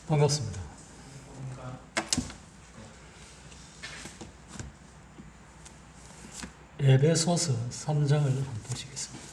반갑습니다. 에베소서 3장을 한번 보시겠습니다.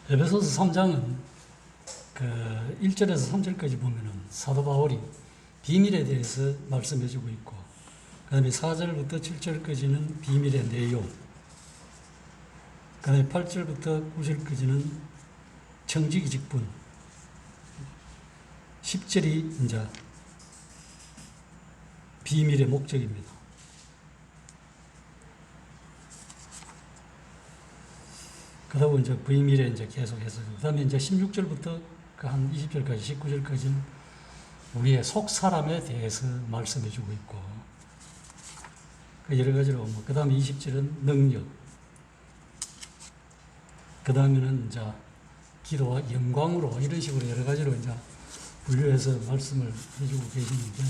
에베소서 3장은 그 1절에서 3절까지 보면은 사도 바울이 비밀에 대해서 말씀해 주고 있고, 그 다음에 4절부터 7절까지는 비밀의 내용, 그 다음에 8절부터 9절까지는 청지기 직분, 10절이 이제 비밀의 목적입니다. 그러고 이제 비밀에 이제 계속해서, 그 다음에 이제 16절부터 한 20절까지, 19절까지는 우리의 속 사람에 대해서 말씀해 주고 있고, 여러 가지로, 그 다음에 20절은 능력, 그 다음에는 이제 기도와 영광으로, 이런 식으로 여러 가지로 이제 분류해서 말씀을 해주고 계시는데,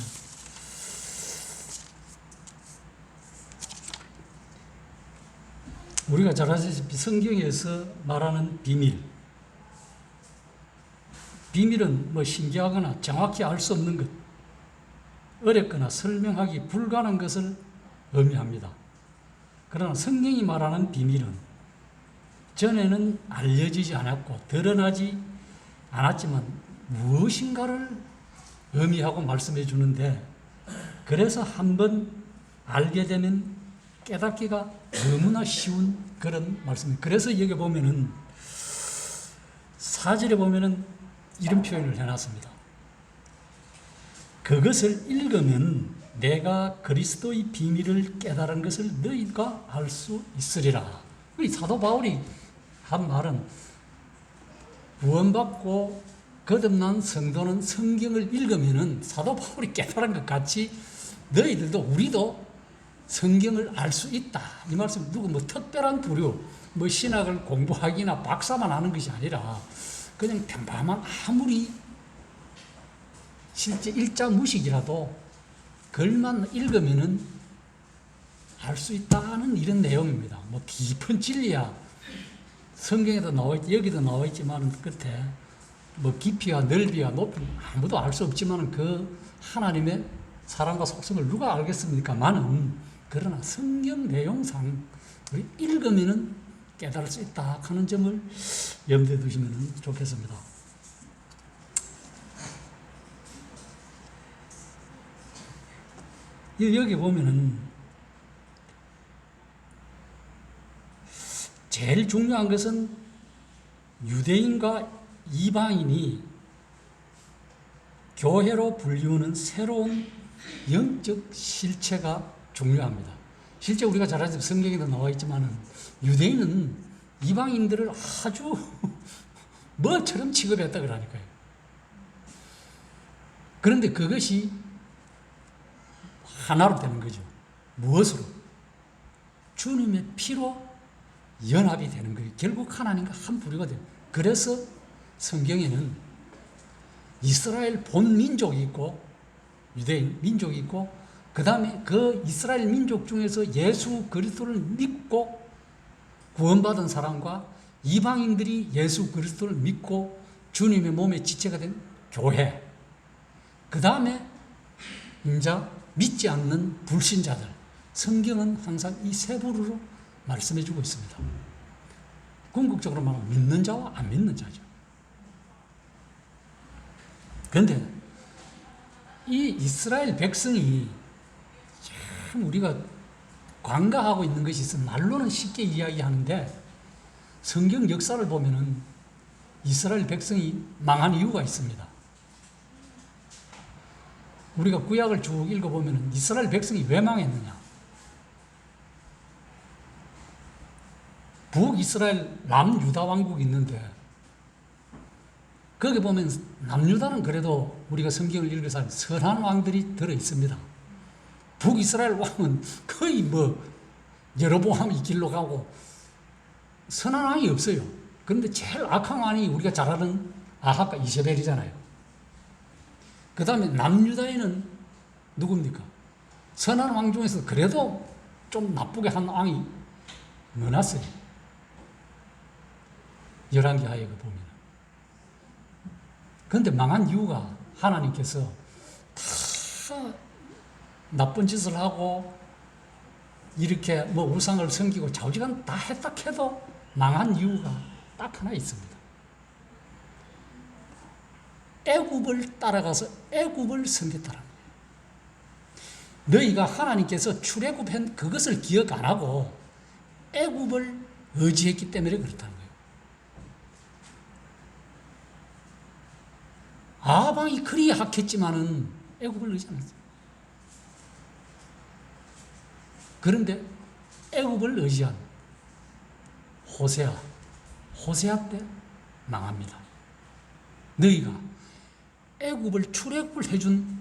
우리가 잘 아시다시피 성경에서 말하는 비밀은 뭐 신기하거나 정확히 알 수 없는 것, 어렵거나 설명하기 불가능한 것을 의미합니다. 그러나 성경이 말하는 비밀은 전에는 알려지지 않았고 드러나지 않았지만 무엇인가를 의미하고 말씀해 주는데, 그래서 한번 알게 되면 깨닫기가 너무나 쉬운 그런 말씀입니다. 그래서 여기 보면은 4절에 보면은 이런 표현을 해놨습니다. 그것을 읽으면 내가 그리스도의 비밀을 깨달은 것을 너희가 알 수 있으리라. 사도 바울이 한 말은 구원받고 거듭난 성도는 성경을 읽으면은 사도 바울이 깨달은 것 같이 너희들도 우리도 성경을 알 수 있다. 이 말씀, 누구 뭐 특별한 부류, 뭐 신학을 공부하기나 박사만 하는 것이 아니라 그냥 평범한 아무리 실제 일자 무식이라도 글만 읽으면은 알 수 있다는 이런 내용입니다. 뭐 깊은 진리야 성경에도 나와 있지, 여기도 나와 있지만 끝에 뭐 깊이와 넓이와 높이 아무도 알 수 없지만 그 하나님의 사랑과 속성을 누가 알겠습니까만은, 그러나 성경 내용상 우리 읽으면은 깨달을 수 있다 하는 점을 염두에 두시면 좋겠습니다. 여기 보면은 제일 중요한 것은 유대인과 이방인이 교회로 불리우는 새로운 영적 실체가 중요합니다. 실제 우리가 잘 아시는 성경에도 나와 있지만 유대인은 이방인들을 아주 뭐처럼 취급했다 그러니까요. 그런데 그것이 하나로 되는 거죠. 무엇으로? 주님의 피로 연합이 되는 거예요. 결국 하나님과 한 부류가 돼요. 그래서 성경에는 이스라엘 본 민족이 있고 유대인 민족이 있고, 그 다음에 그 이스라엘 민족 중에서 예수 그리스도를 믿고 구원받은 사람과 이방인들이 예수 그리스도를 믿고 주님의 몸의 지체가 된 교회, 그 다음에 이제 믿지 않는 불신자들, 성경은 항상 이 세 부류로 말씀해 주고 있습니다. 궁극적으로 말하면 믿는 자와 안 믿는 자죠. 그런데 이 이스라엘 백성이 참 우리가 관가하고 있는 것이 있어. 말로는 쉽게 이야기하는데 성경 역사를 보면은 이스라엘 백성이 망한 이유가 있습니다. 우리가 구약을 쭉 읽어보면은 이스라엘 백성이 왜 망했느냐? 북이스라엘 남유다 왕국이 있는데 거기 보면 남유다는 그래도 우리가 성경을 읽어서 선한 왕들이 들어 있습니다. 북이스라엘 왕은 거의 여로보암 이 길로 가고 선한 왕이 없어요. 그런데 제일 악한 왕이 우리가 잘 아는 아합과 이세벨이잖아요. 그 다음에 남유다에는 누굽니까? 선한 왕 중에서 그래도 좀 나쁘게 한 왕이 많았어요. 열왕기하에 보면. 그런데 망한 이유가 하나님께서 다 나쁜 짓을 하고 이렇게 우상을 섬기고 좌우지간 다 했다 해도 망한 이유가 딱 하나 있습니다. 애굽을 따라가서 애굽을 섬겼다는 거예요. 너희가 하나님께서 출애굽한 그것을 기억 안 하고 애굽을 의지했기 때문에 그렇다는 거예요. 아방이 그리 약했지만은 애굽을 의지 않았어요. 그런데 애굽을 의지한 호세아 때 망합니다. 너희가 애굽을 출애굽을 해준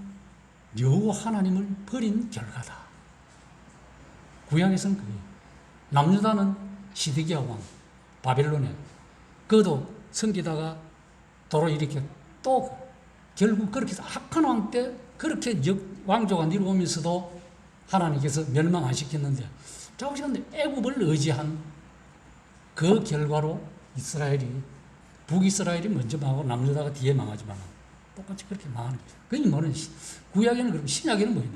여호와 하나님을 버린 결과다. 구약에서는 그게 남유다는 시드기야 왕 바벨론에 그도 섬기다가 도로 이렇게 또 결국 그렇게 악한 왕 때 그렇게 왕조가 이루어오면서도 하나님께서 멸망 안 시켰는데 자우지간데 애굽을 의지한 그 결과로 북이스라엘이 먼저 망하고 남유다가 뒤에 망하지만 똑같이 그렇게 망하는 거죠. 그게 뭐는 구약에는 그렇고 신약에는 뭐냐?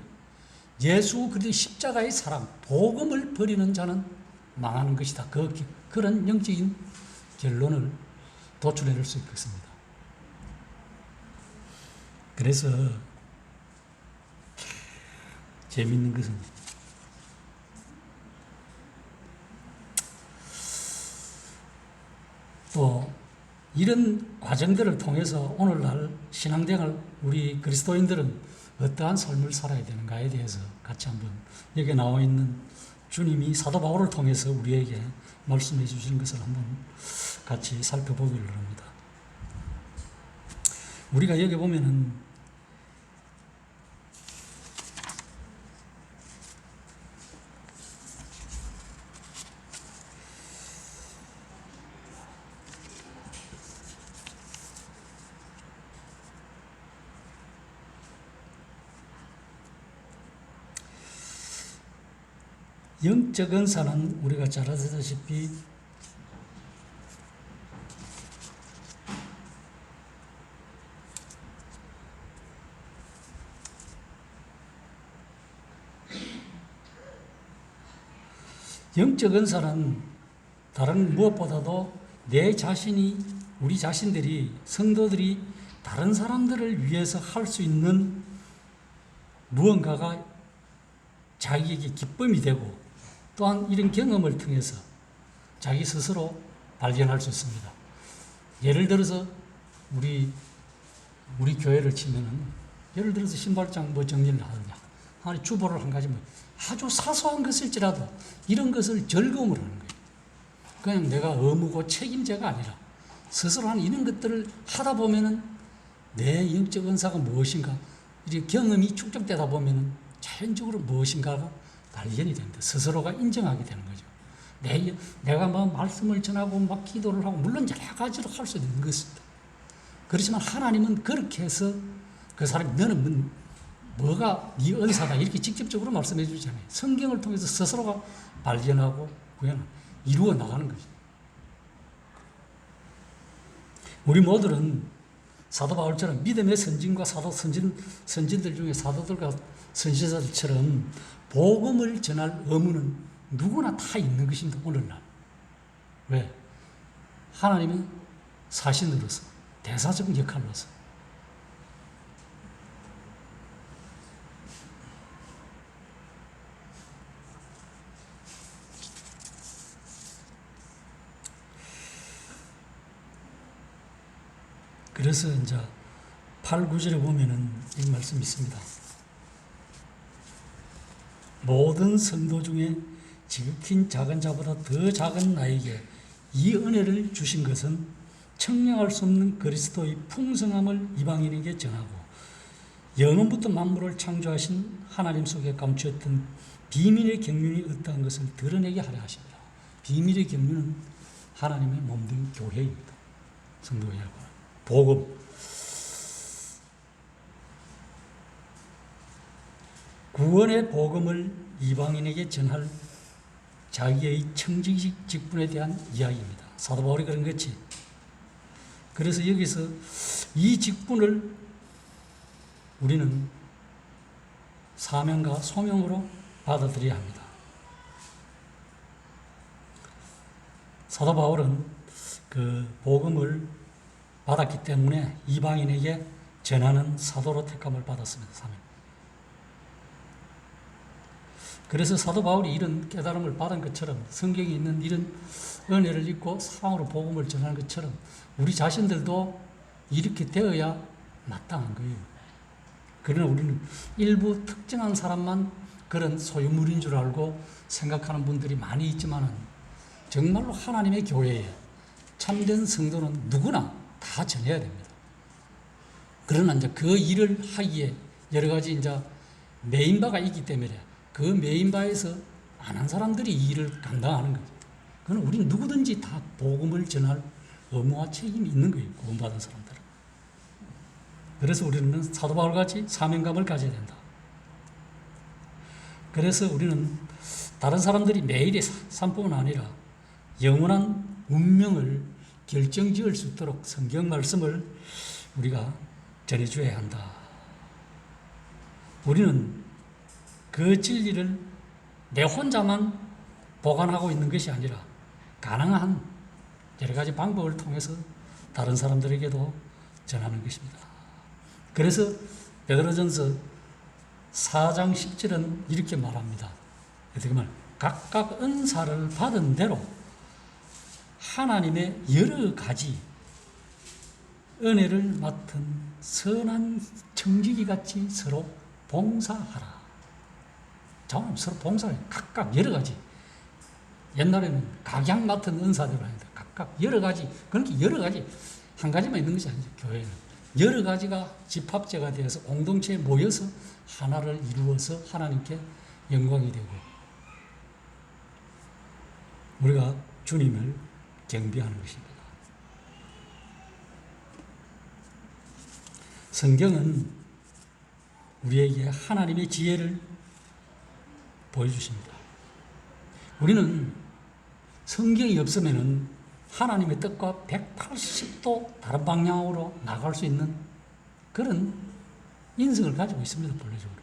예수 그리스도의 십자가의 사랑, 복음을 버리는 자는 망하는 것이다. 그런 영적인 결론을 도출해낼 수 있겠습니다. 그래서 재미있는 것은 또 이런 과정들을 통해서 오늘날 신앙생활 우리 그리스도인들은 어떠한 삶을 살아야 되는가에 대해서 같이 한번 여기 나와 있는 주님이 사도 바울을 통해서 우리에게 말씀해 주시는 것을 한번 같이 살펴보기를 합니다. 우리가 여기 보면은 영적 은사는 우리가 잘 아시다시피 영적 은사는 다른 무엇보다도 내 자신이 우리 자신들이 성도들이 다른 사람들을 위해서 할 수 있는 무언가가 자기에게 기쁨이 되고 또한 이런 경험을 통해서 자기 스스로 발견할 수 있습니다. 예를 들어서 우리 교회를 치면은 예를 들어서 신발장 정리를 하느냐, 아니 주보를 한 가지 아주 사소한 것일지라도 이런 것을 즐거움으로 하는 거예요. 그냥 내가 의무고 책임제가 아니라 스스로 하는 이런 것들을 하다 보면은 내 영적 은사가 무엇인가 이렇게 경험이 축적되다 보면은 자연적으로 무엇인가가 발견이 됩니다. 스스로가 인정하게 되는 거죠. 내가 말씀을 전하고 기도를 하고 물론 여러 가지로 할 수 있는 것입니다. 그렇지만 하나님은 그렇게 해서 그 사람이 너는 뭐가 네 은사다 이렇게 직접적으로 말씀해 주잖아요. 성경을 통해서 스스로가 발견하고 이루어 나가는 거죠. 우리 모두는 사도 바울처럼 믿음의 선진과 선진들 중에 사도들과 선지자들처럼 복음을 전할 의무는 누구나 다 있는 것입니다. 오늘날. 왜? 하나님은 사신으로서 대사적 역할로서 그래서 이제 8, 9절에 보면은 이 말씀이 있습니다. 모든 성도 중에 지극히 작은 자보다 더 작은 나에게 이 은혜를 주신 것은 청량할 수 없는 그리스도의 풍성함을 이방인에게 전하고 영원부터 만물을 창조하신 하나님 속에 감추었던 비밀의 경륜이 어떠한 것을 드러내게 하려 하십니다. 비밀의 경륜은 하나님의 몸된 교회입니다. 성도 여러분, 복음, 구원의 복음을 이방인에게 전할 자기의 청지식 직분에 대한 이야기입니다. 사도 바울이 그런 거지. 그래서 여기서 이 직분을 우리는 사명과 소명으로 받아들여야 합니다. 사도 바울은 그 복음을 받았기 때문에 이방인에게 전하는 사도로 택함을 받았습니다. 사명. 그래서 사도 바울이 이런 깨달음을 받은 것처럼 성경에 있는 이런 은혜를 입고 사랑으로 복음을 전하는 것처럼 우리 자신들도 이렇게 되어야 마땅한 거예요. 그러나 우리는 일부 특정한 사람만 그런 소유물인 줄 알고 생각하는 분들이 많이 있지만 정말로 하나님의 교회에 참된 성도는 누구나 다 전해야 됩니다. 그러나 이제 그 일을 하기에 여러 가지 이제 메인바가 있기 때문에 그 메인바에서 안 한 사람들이 이 일을 감당하는 거죠. 그건 우리는 누구든지 다 복음을 전할 의무와 책임이 있는 거예요. 구원받은 사람들은. 그래서 우리는 사도 바울같이 사명감을 가져야 된다. 그래서 우리는 다른 사람들이 매일의 삶뿐만 아니라 영원한 운명을 결정지을 수 있도록 성경 말씀을 우리가 전해줘야 한다. 우리는 그 진리를 내 혼자만 보관하고 있는 것이 아니라 가능한 여러 가지 방법을 통해서 다른 사람들에게도 전하는 것입니다. 그래서 베드로전서 4장 10절은 이렇게 말합니다. 어떻게 말? 각각 은사를 받은 대로 하나님의 여러 가지 은혜를 맡은 선한 청지기 같이 서로 봉사하라. 자, 서로 봉사해. 각각 여러 가지. 옛날에는 각양 맡은 은사대로 합니다. 각각 여러 가지. 그러니까 여러 가지. 한 가지만 있는 것이 아니죠. 교회는. 여러 가지가 집합제가 되어서 공동체에 모여서 하나를 이루어서 하나님께 영광이 되고 우리가 주님을 경배하는 것입니다. 성경은 우리에게 하나님의 지혜를 보여주십니다. 우리는 성경이 없으면 하나님의 뜻과 180도 다른 방향으로 나갈 수 있는 그런 인성을 가지고 있습니다. 본래적으로.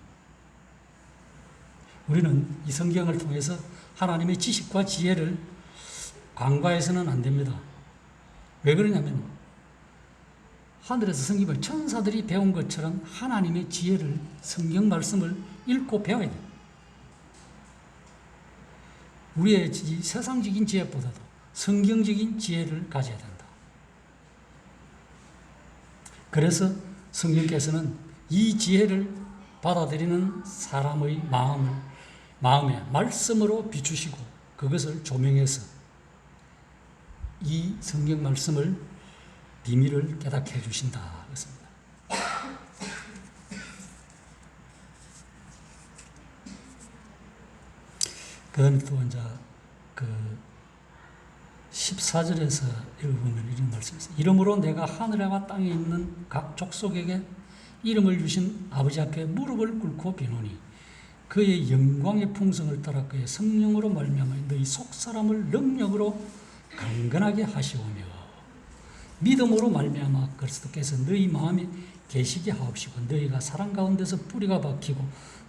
우리는 이 성경을 통해서 하나님의 지식과 지혜를 간과해서는 안 됩니다. 왜 그러냐면 하늘에서 성경을 천사들이 배운 것처럼 하나님의 지혜를 성경 말씀을 읽고 배워야 돼요. 우리의 세상적인 지혜보다도 성경적인 지혜를 가져야 된다. 그래서 성경께서는 이 지혜를 받아들이는 사람의 마음에 말씀으로 비추시고 그것을 조명해서 이 성경 말씀을 비밀을 깨닫게 해주신다. 그렇습니다. 그 다음에 또 이제 그 14절에서 읽어보면 이런 말씀이 있어요. 이러므로 내가 하늘과 땅에 있는 각 족속에게 이름을 주신 아버지 앞에 무릎을 꿇고 비노니 그의 영광의 풍성을 따라 그의 성령으로 말미암아 너희 속사람을 능력으로 강건하게 하시오며 믿음으로 말미암아 그리스도께서 너희 마음에 계시게 하옵시고 너희가 사랑 가운데서 뿌리가 박히고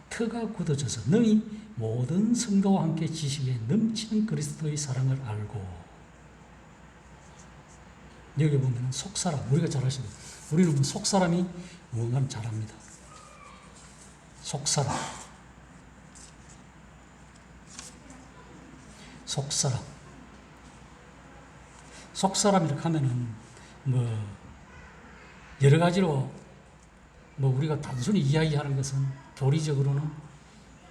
터가 굳어져서 너희 모든 성도와 함께 지식에 넘치는 그리스도의 사랑을 알고 여기 보면 속사람, 우리가 잘 아시죠? 우리는 뭐 속사람이 무언가는 잘합니다. 속사람. 속사람. 속사람 이렇게 하면은 뭐 여러 가지로 뭐 우리가 단순히 이야기하는 것은 교리적으로는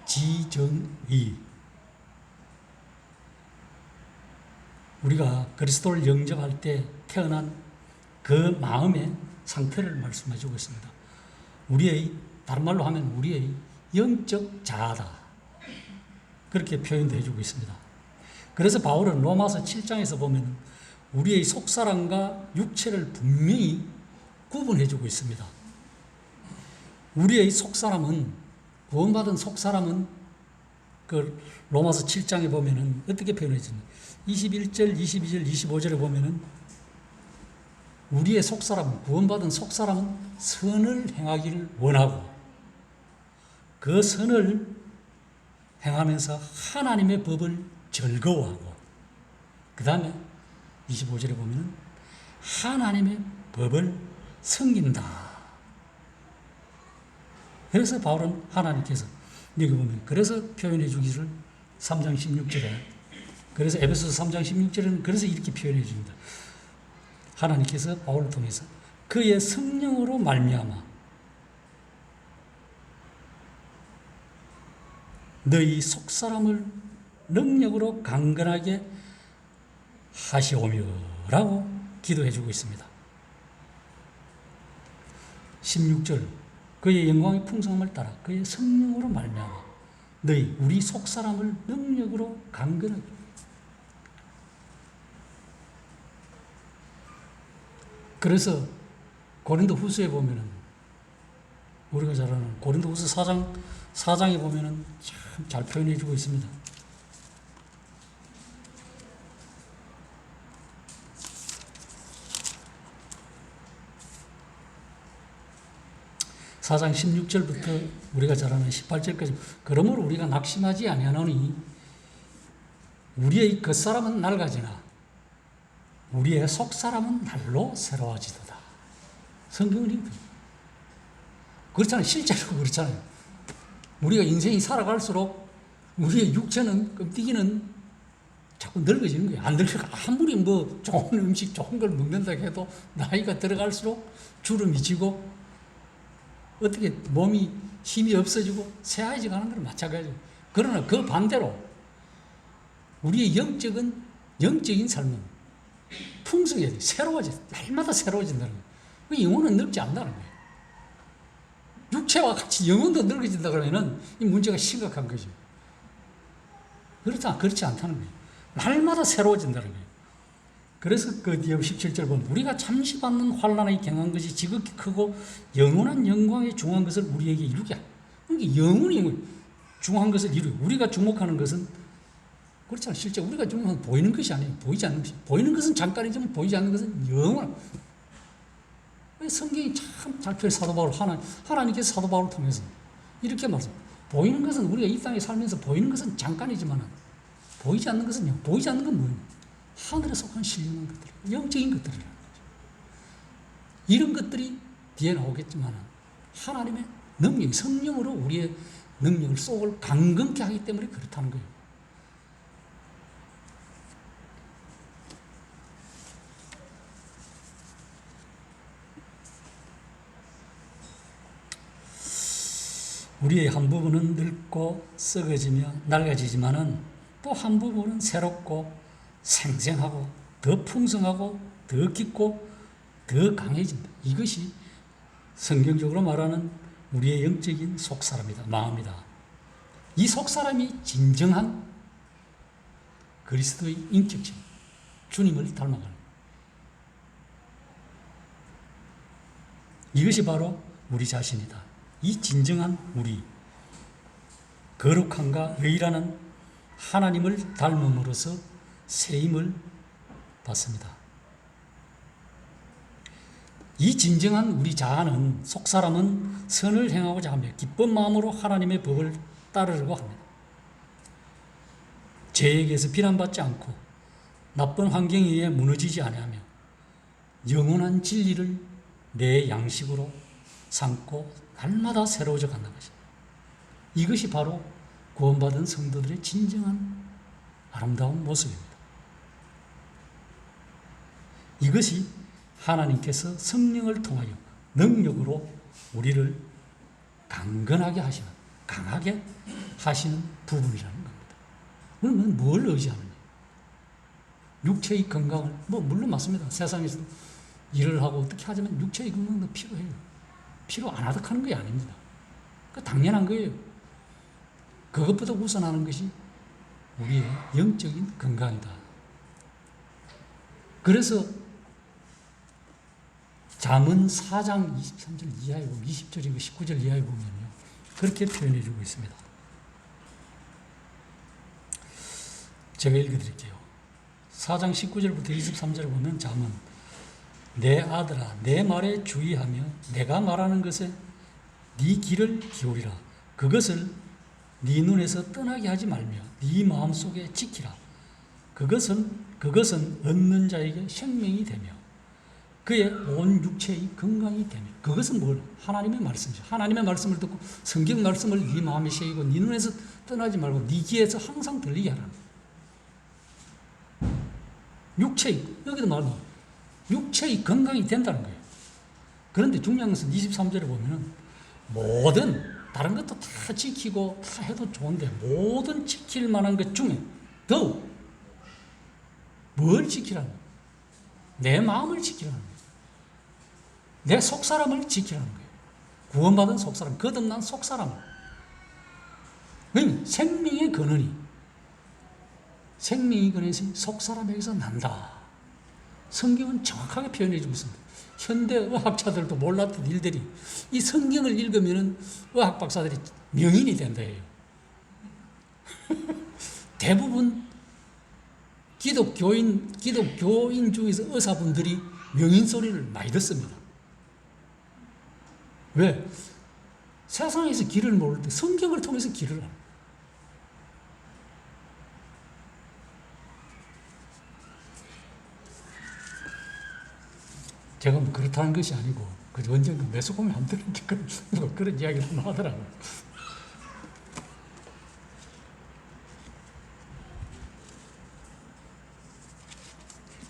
지정의. 우리가 그리스도를 영접할 때 태어난 그 마음의 상태를 말씀해 주고 있습니다. 우리의, 다른 말로 하면 우리의 영적 자아다. 그렇게 표현도 해주고 있습니다. 그래서 바울은 로마서 7장에서 보면 우리의 속사람과 육체를 분명히 구분해주고 있습니다. 우리의 속사람은, 구원받은 속사람은 그 로마서 7장에 보면은 어떻게 표현해주냐. 21절, 22절, 25절에 보면은 우리의 속사람은, 구원받은 속사람은 선을 행하기를 원하고 그 선을 행하면서 하나님의 법을 즐거워하고, 그 다음에 25절에 보면은 하나님의 법을 섬긴다. 그래서 바울은 하나님께서 여기 보면 그래서 표현해 주기를 3장 16절에, 그래서 에베소서 3장 16절에는 그래서 이렇게 표현해 줍니다. 하나님께서 바울을 통해서 그의 성령으로 말미암아 너희 속사람을 능력으로 강건하게 하시오며 라고 기도해 주고 있습니다. 16절 그의 영광의 풍성함을 따라 그의 성령으로 말미암아 너희 우리 속사람을 능력으로 강건하게. 그래서 고린도 후서에 보면은 우리가 잘 아는 고린도 후서 4장에 보면은 참 잘 표현해 주고 있습니다. 4장 16절부터 우리가 잘 아는 18절까지 그러므로 우리가 낙심하지 아니하노니 우리의 겉사람은 낡아지나 우리의 속사람은 날로 새로워지도다. 성경은 이렇게 그렇잖아요. 실제로 그렇잖아요. 우리가 인생이 살아갈수록 우리의 육체는, 끔찍이는 자꾸 늙어지는 거예요. 안 늙어. 아무리 뭐 좋은 음식, 좋은 걸 먹는다 해도 나이가 들어갈수록 주름이 지고 어떻게 몸이 힘이 없어지고 새하얘지고 하는 거는 마찬가지예요. 그러나 그 반대로 우리의 영적인 삶은 풍성해야 돼. 새로워져. 날마다 새로워진다는 거예요. 영혼은 늙지 않는다는 거예요. 육체와 같이 영혼도 늙어진다 그러면은 이 문제가 심각한 거죠. 그렇지 않다는 거예요. 날마다 새로워진다는 거예요. 그래서 그 뒤에 17절 보면 우리가 잠시 받는 환난이 경한 것이 지극히 크고 영원한 영광에 중한 것을 우리에게 이루게 하라. 그러니까 영원히 중한 것을 이루고 우리가 주목하는 것은 그렇잖아요. 실제 우리가 주목하는 건 보이는 것이 아니에요. 보이지 않는 것이. 보이는 것은 잠깐이지만 보이지 않는 것은 영원한. 성경이 참 잘 표현 사도 바울 하나님께서 사도 바울을 통해서 이렇게 말씀. 보이는 것은 우리가 이 땅에 살면서 보이는 것은 잠깐이지만 보이지 않는 것은요. 보이지 않는 건 뭐예요? 하늘에 속한 신령한 것들, 영적인 것들이라는 거죠. 이런 것들이 뒤에 나오겠지만 하나님의 능력, 성령으로 우리의 능력을 속을 강건케 하기 때문에 그렇다는 거예요. 우리의 한 부분은 늙고 썩어지며 낡아지지만은 또 한 부분은 새롭고 생생하고 더 풍성하고 더 깊고 더 강해진다. 이것이 성경적으로 말하는 우리의 영적인 속사람이다. 마음이다. 이 속사람이 진정한 그리스도의 인격체, 주님을 닮아가는 거예요. 이것이 바로 우리 자신이다. 이 진정한 우리, 거룩함과 의라는 하나님을 닮음으로써 세임을 받습니다. 이 진정한 우리 자아는 속사람은 선을 행하고자 하며 기쁜 마음으로 하나님의 법을 따르려고 합니다. 죄에게서 비난받지 않고 나쁜 환경에 의해 무너지지 아니하며 영원한 진리를 내 양식으로 삼고 날마다 새로워져 간다는 것입니다. 이것이 바로 구원받은 성도들의 진정한 아름다운 모습입니다. 이것이 하나님께서 성령을 통하여 능력으로 우리를 강건하게 하시는, 강하게 하시는 부분이라는 겁니다. 그러면 뭘 의지하느냐? 육체의 건강을, 물론 맞습니다. 세상에서도 일을 하고 어떻게 하지만 육체의 건강도 필요해요. 필요 안 하듯 하는 게 아닙니다. 그 당연한 거예요. 그것보다 우선하는 것이 우리의 영적인 건강이다. 그래서 잠언 4장 23절 이하에 보면 20절이고 19절 이하에 보면요. 그렇게 표현해 주고 있습니다. 제가 읽어드릴게요. 4장 19절부터 23절을 보면 잠언 내 아들아 내 말에 주의하며 내가 말하는 것에 네 귀를 기울이라. 그것을 네 눈에서 떠나게 하지 말며 네 마음속에 지키라. 그것은 얻는 자에게 생명이 되며 그의 온 육체의 건강이 되며. 그것은 뭘? 하나님의 말씀이죠. 하나님의 말씀을 듣고 성경 말씀을 네 마음에 새기고 네 눈에서 떠나지 말고 네 귀에서 항상 들리게 하라. 육체의, 여기도 말하면 육체의 건강이 된다는 거예요. 그런데 중요한 것은 23절에 보면은 모든 다른 것도 다 지키고 다 해도 좋은데 모든 지킬 만한 것 중에 더욱 뭘 지키라는 거예요? 내 마음을 지키라는 거예요. 내 속사람을 지키라는 거예요. 구원받은 속사람, 거듭난 속사람을. 생명의 근원이 생명의 근원이 속사람에게서 난다. 성경은 정확하게 표현해 주고 있습니다. 현대 의학자들도 몰랐던 일들이 이 성경을 읽으면 의학 박사들이 명인이 된다 해요. 대부분 기독교인 중에서 의사분들이 명인 소리를 많이 듣습니다. 왜? 세상에서 길을 모를 때 성경을 통해서 길을 알아요. 제가 뭐 그렇다는 것이 아니고, 언젠가 매수공을 안 들으니까 그런 이야기를 하더라고요.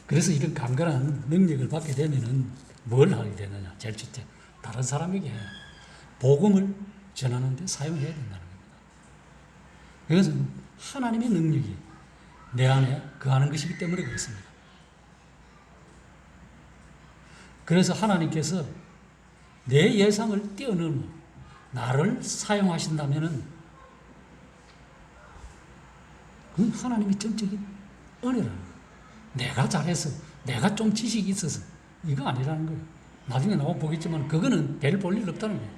그래서 이런 강건한 능력을 받게 되면은 뭘 하게 되느냐? 제일 첫째, 다른 사람에게 복음을 전하는 데 사용해야 된다는 겁니다. 그것은 하나님의 능력이 내 안에 거하는 것이기 때문에 그렇습니다. 그래서 하나님께서 내 예상을 뛰어넘어 나를 사용하신다면은 그건 하나님의 전적인 은혜라는 거예요. 내가 잘해서, 내가 좀 지식이 있어서 이거 아니라는 거예요. 나중에 나와 보겠지만 그거는 별 볼 일 없다는 거예요.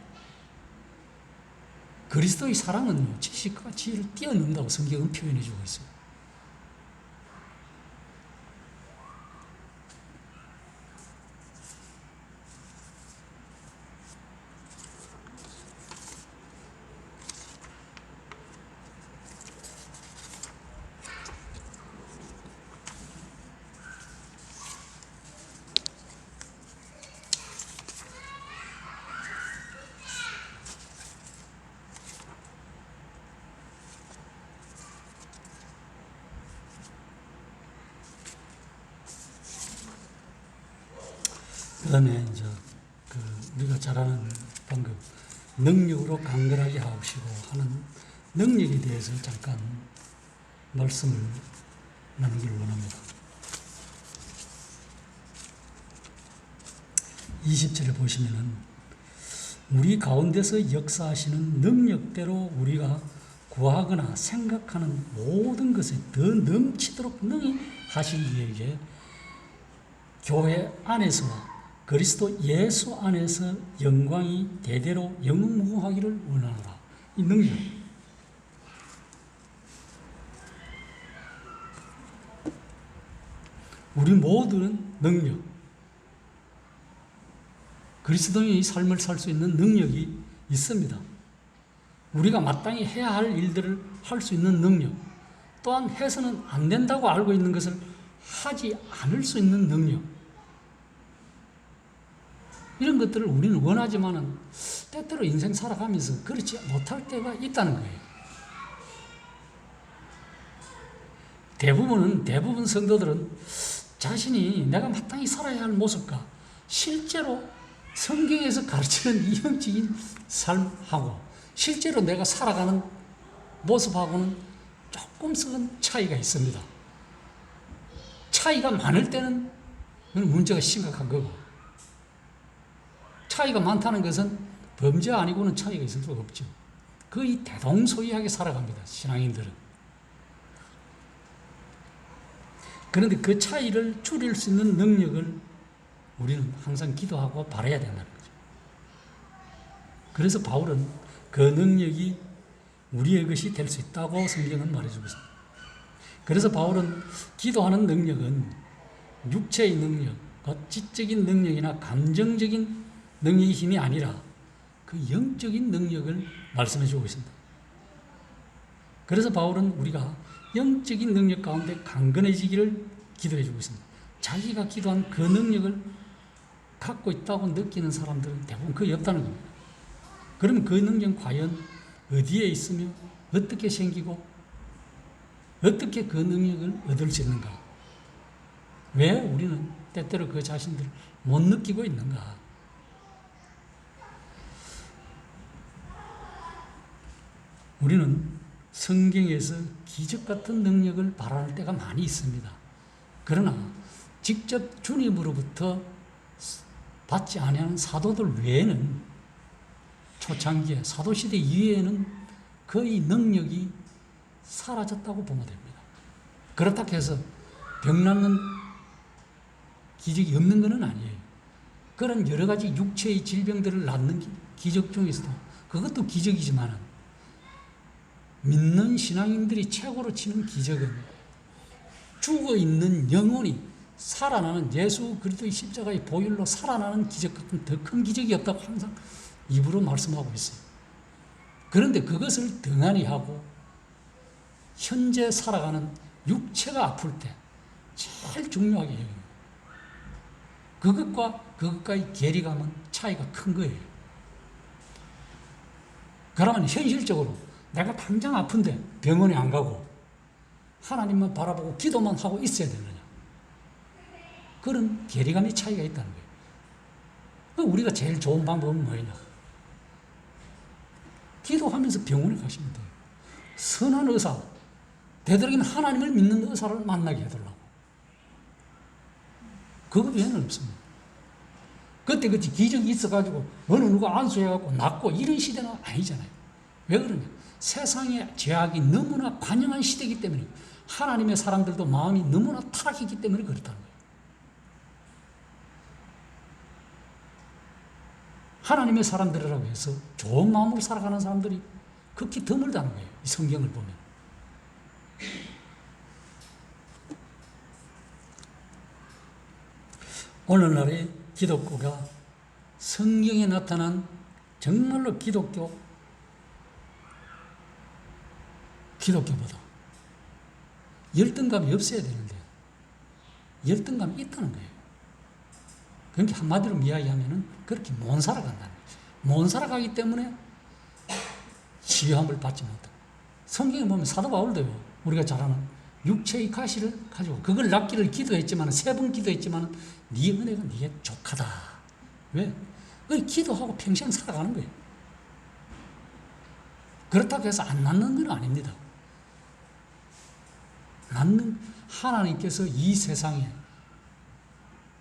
그리스도의 사랑은요, 지식과 지혜를 뛰어넘는다고 성경은 표현해 주고 있어요. 그 다음에 이제 우리가 잘 아는 방금 능력으로 강건하게 하시고 하는 능력에 대해서 잠깐 말씀을 나누기를 원합니다. 20절에 보시면은 우리 가운데서 역사하시는 능력대로 우리가 구하거나 생각하는 모든 것에 더 넘치도록 능히 하실 이에게 교회 안에서와 그리스도 예수 안에서 영광이 대대로 영웅무궁하기를 원하노라. 이 능력. 우리 모두는 능력. 그리스도인의 삶을 살 수 있는 능력이 있습니다. 우리가 마땅히 해야 할 일들을 할 수 있는 능력. 또한 해서는 안 된다고 알고 있는 것을 하지 않을 수 있는 능력. 이런 것들을 우리는 원하지만은 때때로 인생 살아가면서 그렇지 못할 때가 있다는 거예요. 대부분 성도들은 자신이 내가 마땅히 살아야 할 모습과 실제로 성경에서 가르치는 이 영적인 삶하고 실제로 내가 살아가는 모습하고는 조금씩은 차이가 있습니다. 차이가 많을 때는 문제가 심각한 거고 차이가 많다는 것은 범죄 아니고는 차이가 있을 수가 없죠. 거의 대동소이하게 살아갑니다, 신앙인들은. 그런데 그 차이를 줄일 수 있는 능력을 우리는 항상 기도하고 바라야 된다는 거죠. 그래서 바울은 그 능력이 우리의 것이 될 수 있다고 성경은 말해주고 있습니다. 그래서 바울은 기도하는 능력은 육체의 능력, 지적인 능력이나 감정적인 능력의 힘이 아니라 그 영적인 능력을 말씀해 주고 있습니다. 그래서 바울은 우리가 영적인 능력 가운데 강건해지기를 기도해 주고 있습니다. 자기가 기도한 그 능력을 갖고 있다고 느끼는 사람들은 대부분 거의 없다는 겁니다. 그러면 그 능력은 과연 어디에 있으며 어떻게 생기고 어떻게 그 능력을 얻을 수 있는가? 왜 우리는 때때로 그 자신들을 못 느끼고 있는가? 우리는 성경에서 기적 같은 능력을 바라는 때가 많이 있습니다. 그러나 직접 주님으로부터 받지 아니하는 사도들 외에는 초창기에 사도시대 이후에는 거의 능력이 사라졌다고 보면 됩니다. 그렇다고 해서 병 낫는 기적이 없는 것은 아니에요. 그런 여러 가지 육체의 질병들을 낫는 기적 중에서도 그것도 기적이지만 믿는 신앙인들이 최고로 치는 기적은 죽어있는 영혼이 살아나는 예수 그리스도의 십자가의 보혈로 살아나는 기적 같은 더 큰 기적이 없다고 항상 입으로 말씀하고 있어요. 그런데 그것을 등한히 하고 현재 살아가는 육체가 아플 때 제일 중요하게 여깁니다. 그것과 그것과의 괴리감은 차이가 큰 거예요. 그러면 현실적으로 내가 당장 아픈데 병원에 안 가고 하나님만 바라보고 기도만 하고 있어야 되느냐? 그런 괴리감의 차이가 있다는 거예요. 우리가 제일 좋은 방법은 뭐냐? 기도하면서 병원에 가시면 돼요. 선한 의사, 되도록이면 하나님을 믿는 의사를 만나게 해달라고. 그것 외에는 없습니다. 그때 기적이 있어가지고 어느 누가 안수해갖고 낫고 이런 시대는 아니잖아요. 왜 그러냐? 세상의 죄악이 너무나 관영한 시대이기 때문에 하나님의 사람들도 마음이 너무나 타락했기 때문에 그렇다는 거예요. 하나님의 사람들이라고 해서 좋은 마음으로 살아가는 사람들이 극히 드물다는 거예요. 이 성경을 보면. 오늘날의 기독교가 성경에 나타난 정말로 기독교보다 열등감이 없어야 되는데 열등감이 있다는 거예요. 그러니까 한마디로 이야기하면 그렇게 못 살아간다는 거예요. 못 살아가기 때문에 치유함을 받지 못하고. 성경에 보면 사도 바울도요, 우리가 잘 아는 육체의 가시를 가지고 그걸 낫기를 기도했지만, 3번 기도했지만 네 은혜가 네게 족하다. 왜? 기도하고 평생 살아가는 거예요. 그렇다고 해서 안 낫는 건 아닙니다. 하나님께서 이 세상에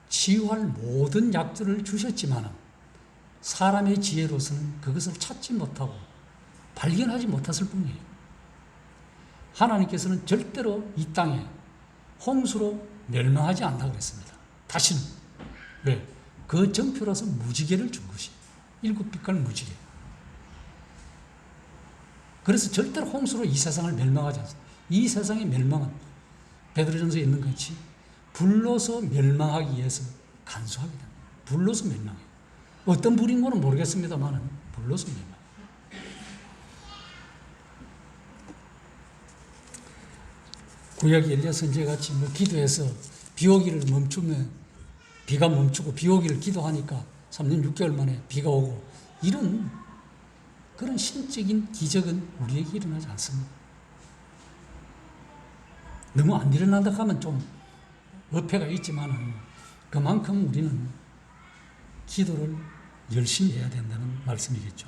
치유할 모든 약들을 주셨지만 사람의 지혜로서는 그것을 찾지 못하고 발견하지 못했을 뿐이에요. 하나님께서는 절대로 이 땅에 홍수로 멸망하지 않다고 그랬습니다. 다시는. 왜? 그 정표로서 무지개를 준 것이 7빛깔 무지개. 그래서 절대로 홍수로 이 세상을 멸망하지 않습니다. 이 세상의 멸망은 베드로전서에 있는 것 같이 불로서 멸망하기 위해서 간수하게 됩니다. 불로서 멸망해요. 어떤 불인 거는 모르겠습니다만 불로서 멸망해요. 구약 엘리야 선지자같이 기도해서 비 오기를 멈추면 비가 멈추고 비 오기를 기도하니까 3년 6개월 만에 비가 오고 이런 그런 신적인 기적은 우리에게 일어나지 않습니다. 너무 안 일어난다 하면 좀 어폐가 있지만 그만큼 우리는 기도를 열심히 해야 된다는 말씀이겠죠.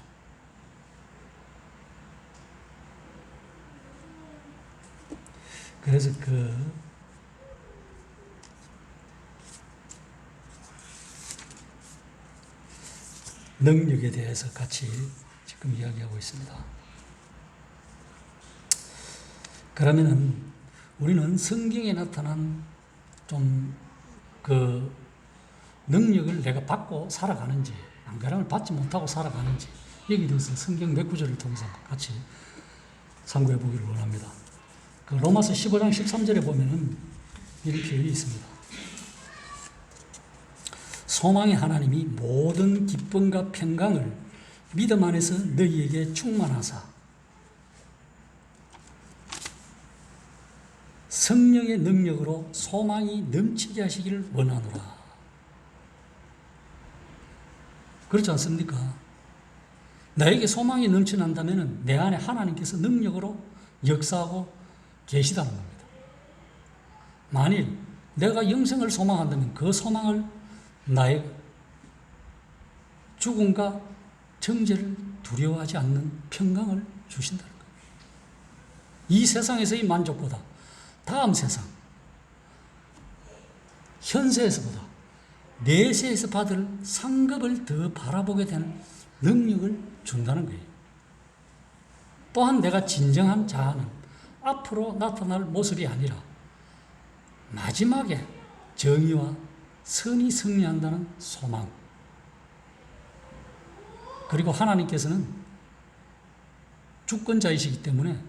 그래서 능력에 대해서 같이 지금 이야기하고 있습니다. 그러면은 우리는 성경에 나타난 좀 그 능력을 내가 받고 살아가는지, 안 그러면 받지 못하고 살아가는지, 여기 대해서 성경 몇 구절을 통해서 같이 참고해 보기를 원합니다. 그 로마서 15장 13절에 보면은 이런 표현이 있습니다. 소망의 하나님이 모든 기쁨과 평강을 믿음 안에서 너희에게 충만하사 성령의 능력으로 소망이 넘치게 하시기를 원하노라. 그렇지 않습니까? 나에게 소망이 넘쳐난다면 내 안에 하나님께서 능력으로 역사하고 계시다는 겁니다. 만일 내가 영생을 소망한다면 그 소망을 나의 죽음과 정죄를 두려워하지 않는 평강을 주신다는 거예요. 이 세상에서의 만족보다 다음 세상, 현세에서보다 내세에서 받을 상급을 더 바라보게 되는 능력을 준다는 거예요. 또한 내가 진정한 자아는 앞으로 나타날 모습이 아니라 마지막에 정의와 선이 승리한다는 소망. 그리고 하나님께서는 주권자이시기 때문에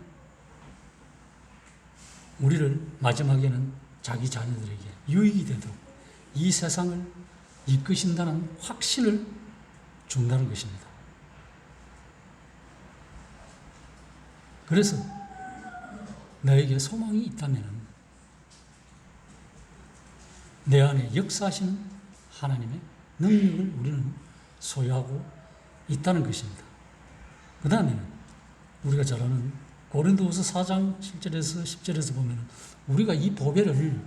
우리를 마지막에는 자기 자녀들에게 유익이 되도록 이 세상을 이끄신다는 확신을 준다는 것입니다. 그래서 너에게 소망이 있다면 내 안에 역사하시는 하나님의 능력을 우리는 소유하고 있다는 것입니다. 그 다음에는 우리가 잘 아는 고린도후서 4장 7절에서 10절에서 보면 우리가 이 보배를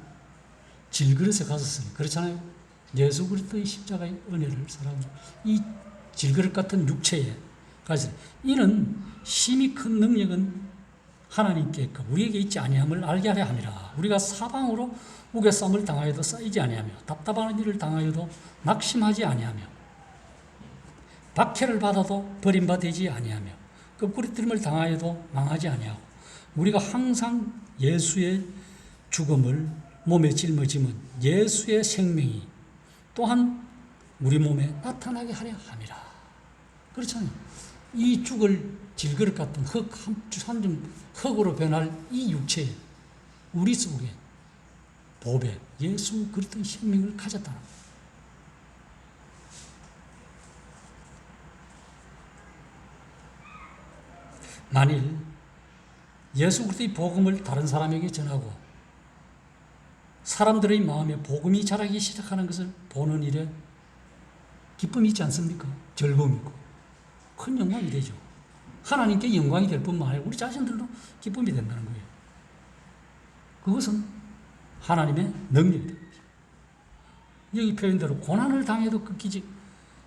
질그릇에 가졌으니 그렇잖아요. 예수 그리스도의 십자가의 은혜를 사랑하는 이 질그릇 같은 육체에 가졌으니 이는 심히 큰 능력은 하나님께 있고 우리에게 있지 아니함을 알게 하려 함이라. 우리가 사방으로 우겨쌈을 당하여도 쌓이지 아니하며 답답한 일을 당하여도 낙심하지 아니하며 박해를 받아도 버림받지 아니하며 끄꾸리뜨림을 당하여도 망하지 아니하고 우리가 항상 예수의 죽음을 몸에 짊어지면 예수의 생명이 또한 우리 몸에 나타나게 하려 함이라. 그렇잖아요. 이 죽을 질그릇 같은 한 점 흙으로 변할 이 육체에 우리 속에 보배 예수 그리스도의 생명을 가졌다는 거예요. 만일 예수 그리스도의 복음을 다른 사람에게 전하고 사람들의 마음에 복음이 자라기 시작하는 것을 보는 일에 기쁨이 있지 않습니까? 즐거움이고 큰 영광이 되죠. 하나님께 영광이 될 뿐만 아니라 우리 자신들도 기쁨이 된다는 거예요. 그것은 하나님의 능력이 됩니다. 여기 표현대로 고난을 당해도 꺾이지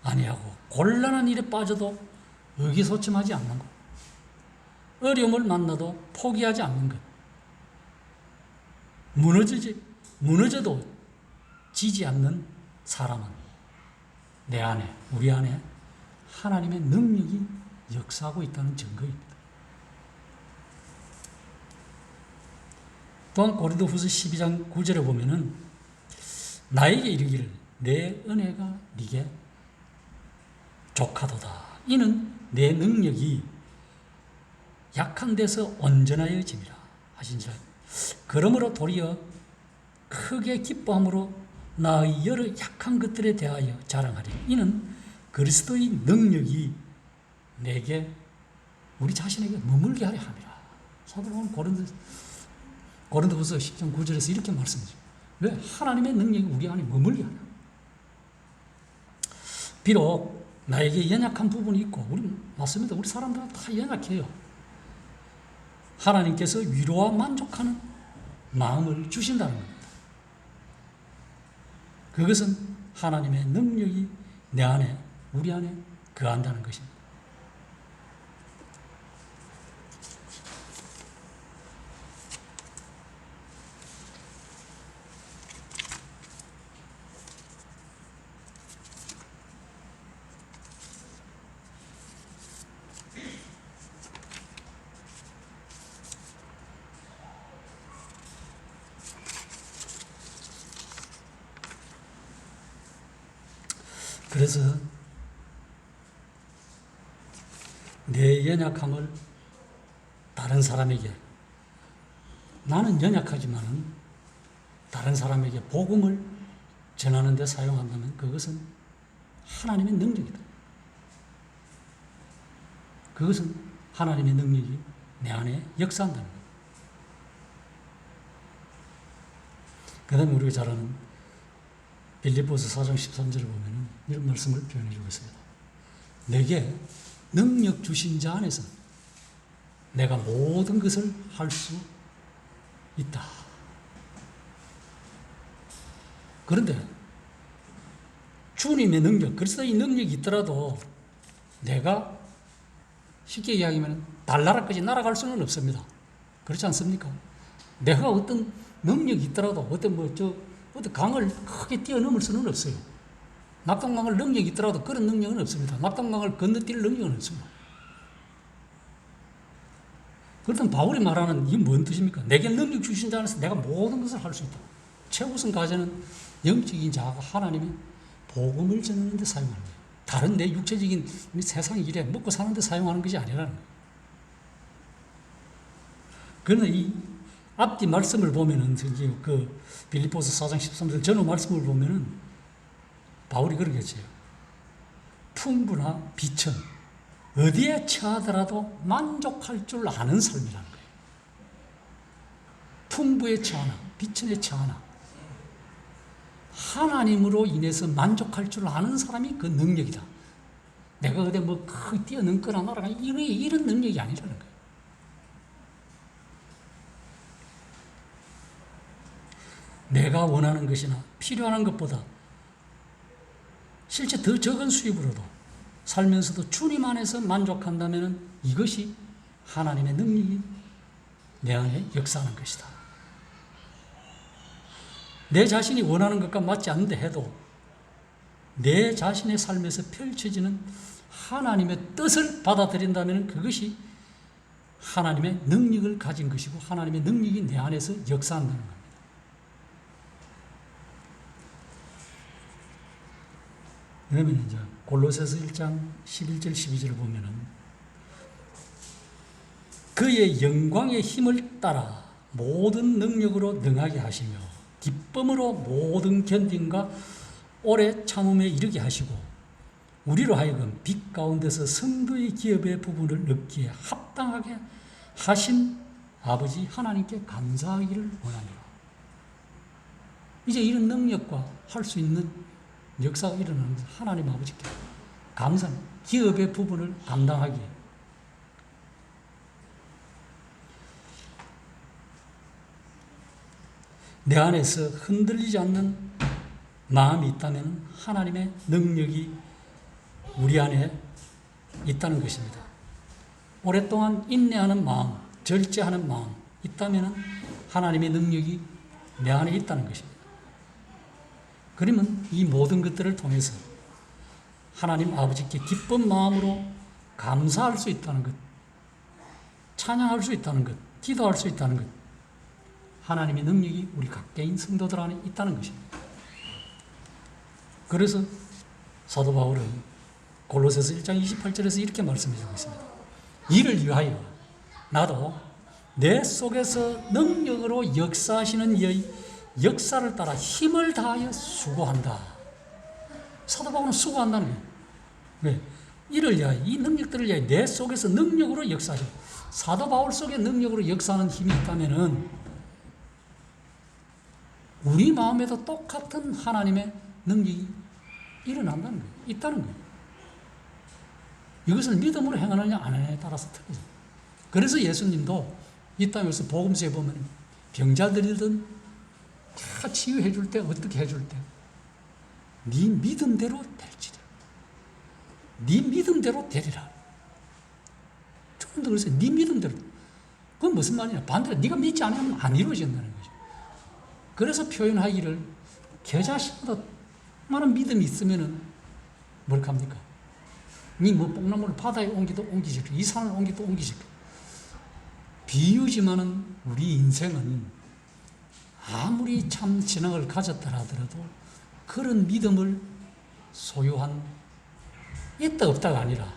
아니하고 곤란한 일에 빠져도 의기소침하지 않는 것, 어려움을 만나도 포기하지 않는 것, 무너져도 지지 않는 사람은 내 안에, 우리 안에 하나님의 능력이 역사하고 있다는 증거입니다. 또한 고린도후서 12장 9절에 보면은 나에게 이르기를 내 은혜가 네게 족하도다. 이는 내 능력이 약한 데서 온전하여짐이라 하신지라. 그러므로 도리어 크게 기뻐함으로 나의 여러 약한 것들에 대하여 자랑하리. 이는 그리스도의 능력이 내게 우리 자신에게 머물게 하려 함이라. 사도 바울은 고린도후서 10장 9절에서 이렇게 말씀하죠. 왜? 하나님의 능력이 우리 안에 머물게 하려. 비록 나에게 연약한 부분이 있고 맞습니다. 우리 사람들은 다 연약해요. 하나님께서 위로와 만족하는 마음을 주신다는 겁니다. 그것은 하나님의 능력이 내 안에, 우리 안에 거한다는 것입니다. 그래서 내 연약함을 다른 사람에게, 나는 연약하지만은 다른 사람에게 복음을 전하는 데 사용한다면 그것은 하나님의 능력이다. 그것은 하나님의 능력이 내 안에 역사한다는 거예요. 그 다음에 우리가 잘 아는 빌립보서 4장 13절을 보면 이런 말씀을 표현해 주고 있습니다. 내게 능력 주신 자 안에서 내가 모든 것을 할 수 있다. 그런데 주님의 능력, 그래서 이 능력이 있더라도 내가 쉽게 이야기하면 달나라까지 날아갈 수는 없습니다. 그렇지 않습니까? 내가 어떤 능력이 있더라도 어떤 강을 크게 뛰어넘을 수는 없어요. 낙동강을 능력이 있더라도 그런 능력은 없습니다. 낙동강을 건너뛸 능력은 없습니다. 그렇다면 바울이 말하는 이게 뭔 뜻입니까? 내게 능력 주신 자 안에서 내가 모든 것을 할 수 있다. 최우선 과제는 영적인 자가 하나님의 복음을 전하는 데 사용하는 거예요. 다른 내 육체적인 세상 일에 먹고 사는 데 사용하는 것이 아니라는 거예요. 그러나 이 앞뒤 말씀을 보면은 그 빌립보서 4장 13절 전후 말씀을 보면은 바울이 그러겠지요. 풍부나 비천 어디에 처하더라도 만족할 줄 아는 삶이라는 거예요. 풍부에 처하나 비천에 처하나 하나님으로 인해서 만족할 줄 아는 사람이 그 능력이다. 내가 어디 크게 뛰어넘거나 날아가 이런 능력이 아니라는 거예요. 내가 원하는 것이나 필요한 것보다 실제 더 적은 수입으로도 살면서도 주님 안에서 만족한다면 이것이 하나님의 능력이 내 안에 역사하는 것이다. 내 자신이 원하는 것과 맞지 않는데 해도 내 자신의 삶에서 펼쳐지는 하나님의 뜻을 받아들인다면 그것이 하나님의 능력을 가진 것이고 하나님의 능력이 내 안에서 역사한다는 겁니다. 그러면 이제 골로새서 1장 11절 12절을 보면은 그의 영광의 힘을 따라 모든 능력으로 능하게 하시며 기쁨으로 모든 견딘과 오래 참음에 이르게 하시고 우리로 하여금 빛 가운데서 성도의 기업의 부분을 얻기에 합당하게 하신 아버지 하나님께 감사하기를 원하노라. 이제 이런 능력과 할 수 있는 역사가 일어나는 하나님 아버지께 감사합니다. 기업의 부분을 감당하기에. 내 안에서 흔들리지 않는 마음이 있다면 하나님의 능력이 우리 안에 있다는 것입니다. 오랫동안 인내하는 마음, 절제하는 마음 있다면 하나님의 능력이 내 안에 있다는 것입니다. 그러면 이 모든 것들을 통해서 하나님 아버지께 기쁜 마음으로 감사할 수 있다는 것, 찬양할 수 있다는 것, 기도할 수 있다는 것, 하나님의 능력이 우리 각개인 성도들 안에 있다는 것입니다. 그래서 사도 바울은 골로새서 1장 28절에서 이렇게 말씀해 주고 있습니다. 이를 위하여 나도 내 속에서 능력으로 역사하시는 이의 역사를 따라 힘을 다하여 수고한다. 사도 바울은 수고한다는 거예요. 왜? 이를 위하여, 이 능력들을 위하여 내 속에서 능력으로 역사하시고, 사도 바울 속에 능력으로 역사하는 힘이 있다면은 우리 마음에도 똑같은 하나님의 능력이 일어난다는 거예요. 있다는 거예요. 이것을 믿음으로 행하느냐 안 하느냐에 따라서 틀려요. 그래서 예수님도 이 땅에서 복음서에 보면 병자들이든 다 치유해 줄 때 어떻게 해줄 때? 네 믿음대로 될지라. 네 믿음대로 되리라. 조금 더 그랬어요. 네 믿음대로. 그건 무슨 말이냐? 반대로 네가 믿지 않으면 안 이루어진다는 거죠. 그래서 표현하기를 겨자씨보다 많은 믿음이 있으면은 뭘 합니까? 니 뽕나무를 바다에 옮기도 옮기실 이 산을 옮기도 옮기실 비유지만은 우리 인생은 아무리 참 신앙을 가졌다 하더라도 그런 믿음을 소유한 있다 없다가 아니라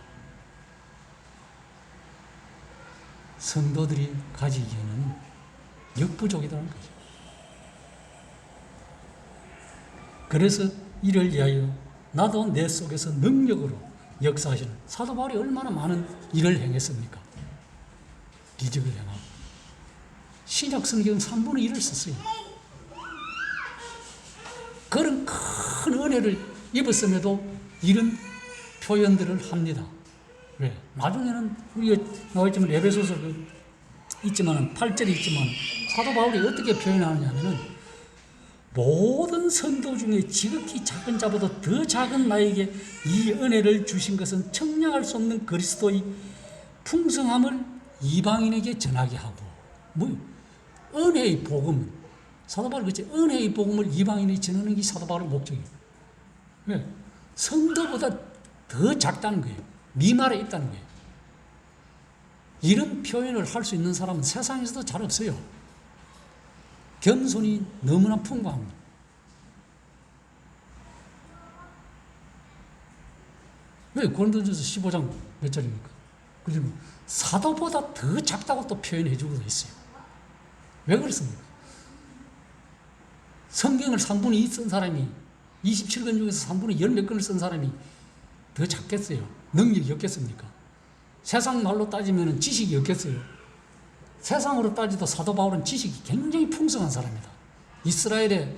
성도들이 가지기에는 역부족이라는 거죠. 그래서 이를 위하여 나도 내 속에서 능력으로 역사하시는 사도 바울이 얼마나 많은 일을 행했습니까? 기적을 행하고 신약 성경 3분의 1을 썼어요. 그런 큰 은혜를 입었음에도 이런 표현들을 합니다. 왜? 나중에는 우리가 나와있지만 에베소서 있지만 8절이 있지만 사도 바울이 어떻게 표현하느냐면은 모든 성도 중에 지극히 작은 자보다 더 작은 나에게 이 은혜를 주신 것은 청량할 수 없는 그리스도의 풍성함을 이방인에게 전하게 하고 뭐 은혜의 복음 사도 바울이 그랬지 은혜의 복음을 이방인에게 전하는 게 사도 바울의 목적이에요. 왜? 성도보다 더 작다는 거예요. 미말에 있다는 거예요. 이런 표현을 할 수 있는 사람은 세상에서도 잘 없어요. 겸손이 너무나 풍부합니다. 왜? 고린도전서 15장 몇 절입니까? 그리고 사도보다 더 작다고 또 표현해 주고 있어요. 왜 그렇습니까? 성경을 3분의 2 쓴 사람이 27권 중에서 3분의 10 몇 권을 쓴 사람이 더 작겠어요? 능력이 없겠습니까? 세상 말로 따지면 지식이 없겠어요? 세상으로 따지도 사도 바울은 지식이 굉장히 풍성한 사람이다. 이스라엘의